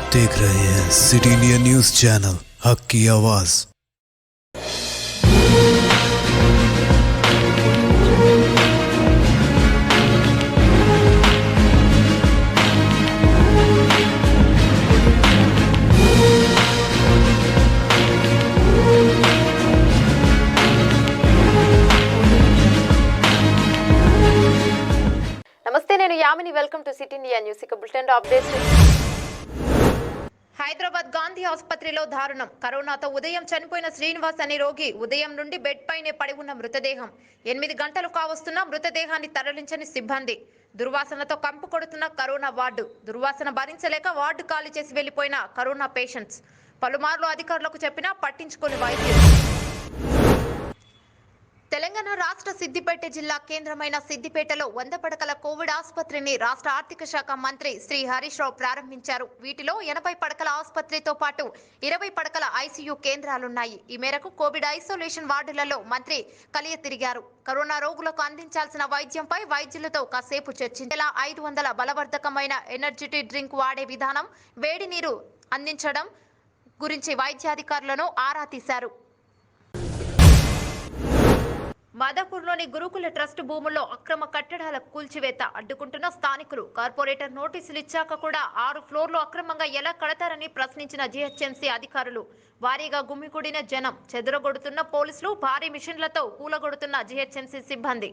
आप देख रहे हैं सिटी इंडिया न्यूज चैनल हक की आवाज। నమస్తే, నేను Yamini. Welcome to city India news. ఇక బులెటిన్ అప్డేట్స్. హైదరాబాద్ గాంధీ ఆసుపత్రిలో దారుణం. కరోనాతో ఉదయం చనిపోయిన శ్రీనివాస్ అనే రోగి ఉదయం నుండి బెడ్ పైనే పడి ఉన్న మృతదేహం. 8 గంటలు కావస్తున్న మృతదేహాన్ని తరలించని సిబ్బంది. దుర్వాసనతో కంపు కొడుతున్న కరోనా వార్డు. దుర్వాసన భరించలేక వార్డు ఖాళీ చేసి వెళ్లిపోయిన కరోనా పేషెంట్స్. పలుమార్లు అధికారులకు చెప్పినా పట్టించుకుని వైద్యులు. తెలంగాణ రాష్ట్ర సిద్దిపేట జిల్లా కేంద్రమైన సిద్దిపేటలో 100 పడకల కోవిడ్ ఆసుపత్రిని రాష్ట్ర ఆర్థిక శాఖ మంత్రి శ్రీ హరీష్ రావు ప్రారంభించారు. వీటిలో 80 పడకల ఆసుపత్రితో పాటు 20 పడకల ఐసీయూ కేంద్రాలున్నాయి. ఈ మేరకు కోవిడ్ ఐసోలేషన్ వార్డులలో మంత్రి కలియ తిరిగారు. కరోనా రోగులకు అందించాల్సిన వైద్యంపై వైద్యులతో కాసేపు చర్చించేలా 500 బలవర్ధకమైన ఎనర్జిటీ డ్రింక్ వాడే విధానం, వేడి నీరు అందించడం గురించి వైద్యాధికారులను ఆరా తీశారు. మాదాపూర్లోని గురుకుల ట్రస్ట్ భూముల్లో అక్రమ కట్టడాల కూల్చివేత అడ్డుకుంటున్న స్థానికులు. కార్పొరేటర్ నోటీసులు ఇచ్చాక కూడా 6 ఫ్లోర్లు అక్రమంగా ఎలా కడతారని ప్రశ్నించిన జీహెచ్ఎంసీ అధికారులు. భారీగా గుమికూడిన జనం, చెదరగొడుతున్న పోలీసులు, భారీ మిషన్లతో కూలగొడుతున్న జీహెచ్ఎంసీ సిబ్బంది.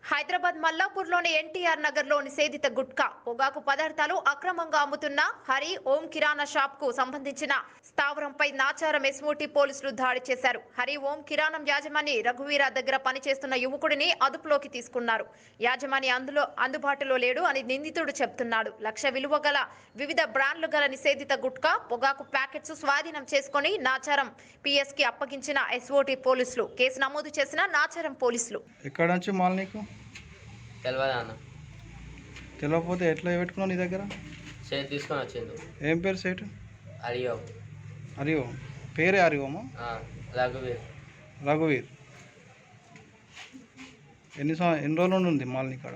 హైదరాబాద్ మల్లాపూర్లోని ఎన్టీఆర్ నగర్లో నిషేధిత గుట్కా, పొగాకు పదార్థాలు అక్రమంగా అమ్ముతున్న హరి ఓం కిరాణా షాప్ కు సంబంధించిన స్థావరంపై నాచారం ఎస్ఓటీ పోలీసులు దాడి చేశారు. హరి ఓం కిరాణం యాజమాని రఘువీర దగ్గర పనిచేస్తున్న యువకుడిని అదుపులోకి తీసుకున్నారు. యాజమాని అందుబాటులో లేడు అని నిందితుడు చెప్తున్నాడు. 1 లక్ష విలువ గల వివిధ బ్రాండ్లు గల నిషేధిత గుట్కా, పొగాకు ప్యాకెట్స్ స్వాధీనం చేసుకుని నాచారం పిఎస్ కి అప్పగించిన ఎస్ఓటీ పోలీసులు. కేసు నమోదు చేసిన నాచారం పోలీసులు. ఎక్కడ నుంచి మాల్ నీకు తెలియదా అన్న? తెలియకపోతే ఎట్లా పెట్టుకున్నావు నీ దగ్గర? షేర్ తీసుకొని వచ్చిండు. ఏం పేరు సేటు? అడియో హరిఓ. పేరే హరిఓమా? రఘువీర్. రఘువీర్. ఎన్ని రోజులు ఉంది మాల్ నీ కాడ?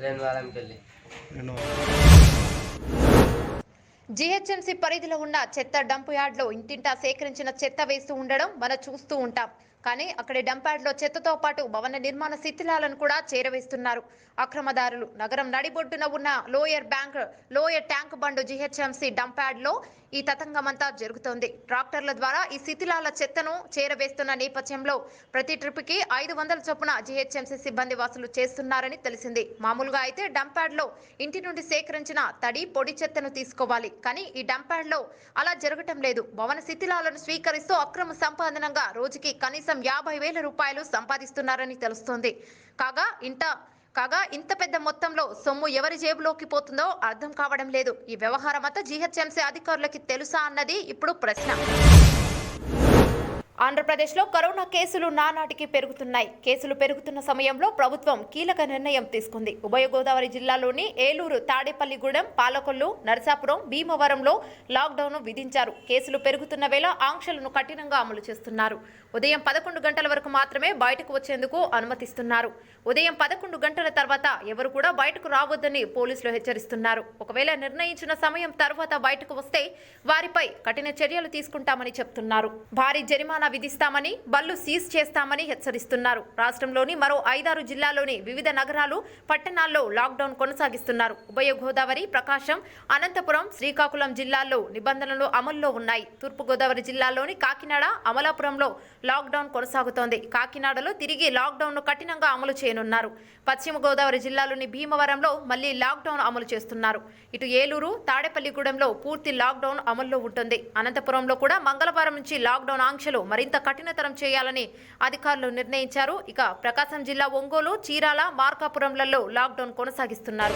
2 వారానికి వెళ్ళి. 2 వారాలు. జీహెచ్ఎంసీ పరిధిలో ఉన్న చెత్త డంప్ యార్డ్లో ఇంటింటా సేకరించిన చెత్త వేస్తూ ఉండడం మనం చూస్తూ ఉంటాం. కానీ అక్కడి డంప్ యార్డ్లో చెత్తతో పాటు భవన నిర్మాణ శిథిలాలను కూడా చేరవేస్తున్నారు అక్రమదారులు. నగరం నడిబొడ్డున ఉన్న lower tank bund GHMC dump యార్డ్లో ఈ తతంగమంతా జరుగుతోంది. ట్రాక్టర్ల ద్వారా ఈ శిథిలాల చెత్తను చేరవేస్తున్న నేపథ్యంలో ప్రతి ట్రిప్కి 500 చొప్పున జీహెచ్ఎంసీ సిబ్బంది వసూలు చేస్తున్నారని తెలిసింది. మామూలుగా అయితే డంప్ యార్డ్లో ఇంటి నుండి సేకరించిన తడి, పొడి చెత్తను తీసుకోవాలి. కానీ ఈ డంప్ యార్డ్లో అలా జరగటం లేదు. భవన శిథిలాలను స్వీకరిస్తూ అక్రమ సంపాదనంగా రోజుకి కనీసం 50,000 రూపాయలు సంపాదిస్తున్నారని తెలుస్తోంది. కాగా ఇంత పెద్ద మొత్తంలో సొమ్ము ఎవరి జేబులోకి పోతుందో అర్థం కావడం లేదు. ఈ వ్యవహారం అంతా జీహెచ్ఎంసీ అధికారులకి తెలుసా అన్నది ఇప్పుడు ప్రశ్న. ఆంధ్రప్రదేశ్లో కరోనా కేసులు నానాటికి పెరుగుతున్నాయి. కేసులు పెరుగుతున్న సమయంలో ప్రభుత్వం కీలక నిర్ణయం తీసుకుంది. ఉభయ గోదావరి జిల్లాలోని ఏలూరు, తాడేపల్లిగూడెం, పాలకొల్లు, నరసాపురం, భీమవరంలో లాక్డౌన్ విధించారు. కేసులు పెరుగుతున్న వేళ ఆంక్షలను కఠినంగా అమలు చేస్తున్నారు. ఉదయం 11 గంటల వరకు మాత్రమే బయటకు వచ్చేందుకు అనుమతిస్తున్నారు. ఉదయం 11 గంటల తర్వాత ఎవరు కూడా బయటకు రావద్దని పోలీసులు హెచ్చరిస్తున్నారు. ఒకవేళ నిర్ణయించిన సమయం తర్వాత బయటకు వస్తే వారిపై కఠిన చర్యలు తీసుకుంటామని చెప్తున్నారు. భారీ జరిమానా విధిస్తామని, బళ్ళు సీజ్ చేస్తామని హెచ్చరిస్తున్నారు. రాష్ట్రంలోని మరో 5-6 జిల్లాల్లోని వివిధ నగరాలు, పట్టణాల్లో లాక్డౌన్ కొనసాగిస్తున్నారు. ఉభయ గోదావరి, ప్రకాశం, అనంతపురం, శ్రీకాకుళం జిల్లాల్లో నిబంధనలు అమల్లో ఉన్నాయి. తూర్పు గోదావరి జిల్లాలోని కాకినాడ, అమలాపురంలో లాక్డౌన్ కొనసాగుతోంది. కాకినాడలో తిరిగి లాక్డౌన్ ను కఠినంగా అమలు చేయనున్నారు. పశ్చిమ గోదావరి జిల్లాలోని భీమవరంలో మళ్లీ లాక్డౌన్ అమలు చేస్తున్నారు. ఇటు ఏలూరు, తాడేపల్లిగూడెంలో పూర్తి లాక్డౌన్ అమల్లో ఉంటుంది. అనంతపురంలో కూడా మంగళవారం నుంచి లాక్డౌన్ ఆంక్షలు మరింత కఠినతరం చేయాలని అధికారులు నిర్ణయించారు. ఇక ప్రకాశం జిల్లా ఒంగోలు, చీరాల, మార్కాపురంలలో లాక్డౌన్ కొనసాగిస్తున్నారు.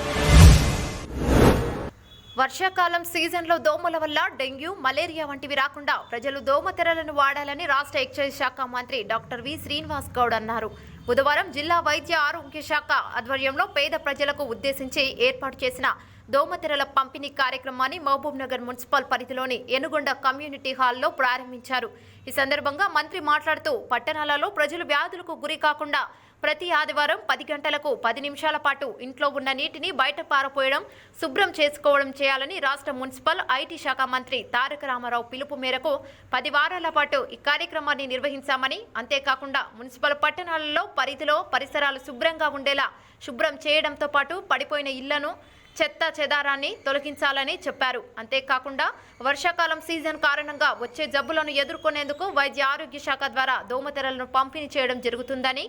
వర్షాకాలం సీజన్లో దోమల వల్ల డెంగ్యూ, మలేరియా వంటివి రాకుండా ప్రజలు దోమతెరలను వాడాలని రాష్ట్ర ఎక్సైజ్ శాఖ మంత్రి డాక్టర్ వి శ్రీనివాస్ గౌడ్ అన్నారు. బుధవారం జిల్లా వైద్య ఆరోగ్య శాఖ ఆధ్వర్యంలో పేద ప్రజలకు ఉద్దేశించి ఏర్పాటు చేసిన దోమతెరల పంపిణీ కార్యక్రమాన్ని మహబూబ్ నగర్ మున్సిపల్ పరిధిలోని ఎనుగొండ కమ్యూనిటీ హాల్లో ప్రారంభించారు. ఈ సందర్భంగా మంత్రి మాట్లాడుతూ పట్టణాలలో ప్రజలు వ్యాధులకు గురి కాకుండా ప్రతి ఆదివారం 10 గంటలకు 10 నిమిషాల పాటు ఇంట్లో ఉన్న నీటిని బయట పారపోయడం, శుభ్రం చేసుకోవడం చేయాలని రాష్ట్ర మున్సిపల్ ఐటీ శాఖ మంత్రి తారక రామారావు పిలుపు మేరకు 10 వారాల పాటు ఈ కార్యక్రమాన్ని నిర్వహించామని, అంతేకాకుండా మున్సిపల్ పట్టణాలలో పరిధిలో పరిసరాలు శుభ్రంగా ఉండేలా శుభ్రం చేయడంతో పాటు పడిపోయిన ఇళ్లను, చెత్త చెదారాన్ని తొలగించాలని చెప్పారు. అంతేకాకుండా వర్షాకాలం సీజన్ కారణంగా వచ్చే జబ్బులను ఎదుర్కొనేందుకు వైద్య ఆరోగ్య శాఖ ద్వారా దోమతెరలను పంపిణీ చేయడం జరుగుతుందని,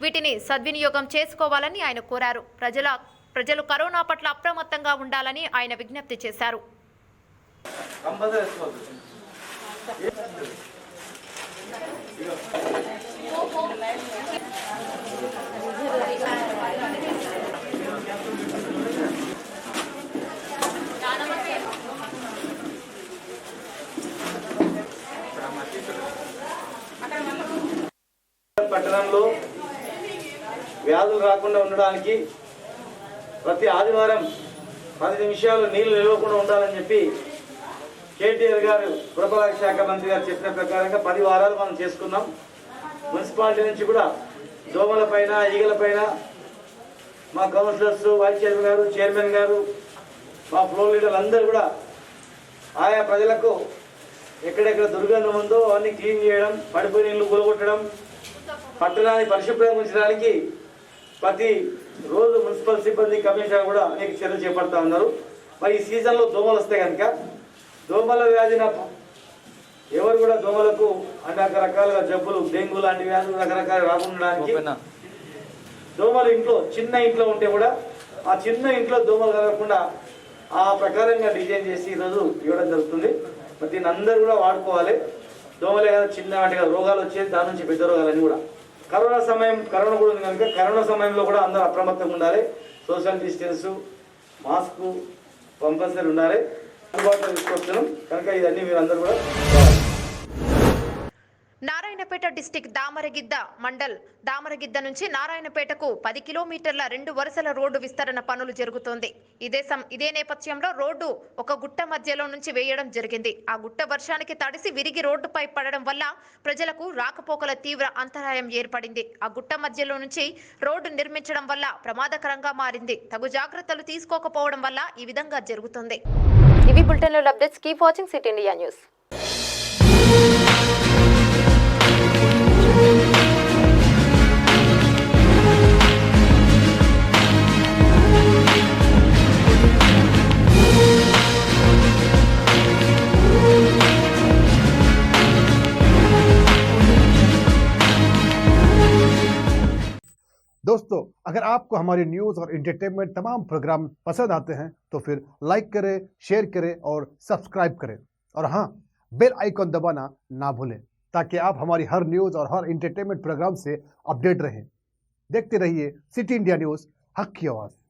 వీటిని సద్వినియోగం చేసుకోవాలని ఆయన కోరారు. ప్రజలు కరోనా పట్ల అప్రమత్తంగా ఉండాలని ఆయన విజ్ఞప్తి చేశారు. పట్టణంలో వ్యాధులు రాకుండా ఉండడానికి ప్రతి ఆదివారం 10 నిమిషాలు నీళ్లు నిలవకుండా ఉండాలని చెప్పి కేటీఆర్ గారు పురపాలక శాఖ మంత్రి గారు చెప్పిన ప్రకారంగా 10 వారాలు మనం చేసుకున్నాం. మున్సిపాలిటీ నుంచి కూడా దోమల పైన, ఈగల పైన మా కౌన్సిలర్స్, వైస్ చైర్మన్ గారు, చైర్మన్ గారు, మా ఫ్లోర్ లీడర్లు అందరూ కూడా ఆయా ప్రజలకు ఎక్కడెక్కడ దుర్గంధం ఉందో అవన్నీ క్లీన్ చేయడం, పడిపోయిన నీళ్లు కూలగొట్టడం, పట్టణాన్ని పరిశుభ్రంగా ఉంచడానికి ప్రతి రోజు మున్సిపల్ సిబ్బంది, కమిషనర్ కూడా అనేక చర్యలు చేపడతా ఉన్నారు. మరి ఈ సీజన్లో దోమలు వస్తే కనుక దోమల వ్యాధిన ఎవరు కూడా దోమలకు అనేక రకాలుగా జబ్బులు, డెంగ్యూ లాంటి వ్యాధులు రకరకాలు రాకుండడానికి దోమలు చిన్న ఇంట్లో ఉంటే కూడా ఆ చిన్న ఇంట్లో దోమలు కలగకుండా ఆ ప్రకారంగా డిజైన్ చేసి ఈరోజు ఇవ్వడం జరుగుతుంది. మరి దీన్ని అందరూ కూడా వాడుకోవాలి. దోమలే కదా చిన్న వాటిగా రోగాలు వచ్చేది, దాని నుంచి పెద్ద రోగాలన్నీ కూడా. కరోనా కూడా ఉంది కనుక కరోనా సమయంలో కూడా అందరూ అప్రమత్తంగా ఉండాలి. సోషల్ డిస్టెన్స్, మాస్క్ కంపల్సరీ ఉండాలి. అందుబాటులో తీసుకొస్తున్నాం కనుక ఇవన్నీ మీరు అందరూ కూడా. నారాయణపేట డిస్టిక్ దామరగిద్ద మండల్ దామరగిద్ద నుంచి నారాయణపేటకు 10 కిలోమీటర్ల 2 వరుసల రోడ్డు విస్తరణ పనులు జరుగుతోంది. ఇదే నేపథ్యంలో రోడ్డు ఒక గుట్ట మధ్యలో నుంచి వేయడం జరిగింది. ఆ గుట్ట వర్షానికి తడిసి విరిగి రోడ్డుపై పడడం వల్ల ప్రజలకు రాకపోకల తీవ్ర అంతరాయం ఏర్పడింది. ఆ గుట్ట మధ్యలో నుంచి రోడ్డు నిర్మించడం వల్ల ప్రమాదకరంగా మారింది. తగు జాగ్రత్తలు తీసుకోకపోవడం వల్ల ఈ విధంగా జరుగుతుంది. ఇవి బులెటిన్ల updates. Keep watching city India news. दोस्तों, अगर आपको हमारी न्यूज़ और एंटरटेनमेंट तमाम प्रोग्राम पसंद आते हैं तो फिर लाइक करें, शेयर करें और सब्सक्राइब करें, और हाँ, बेल आइकॉन दबाना ना भूलें ताकि आप हमारी हर न्यूज़ और हर एंटरटेनमेंट प्रोग्राम से अपडेट रहें। देखते रहिए सिटी इंडिया न्यूज़, हक की आवाज़।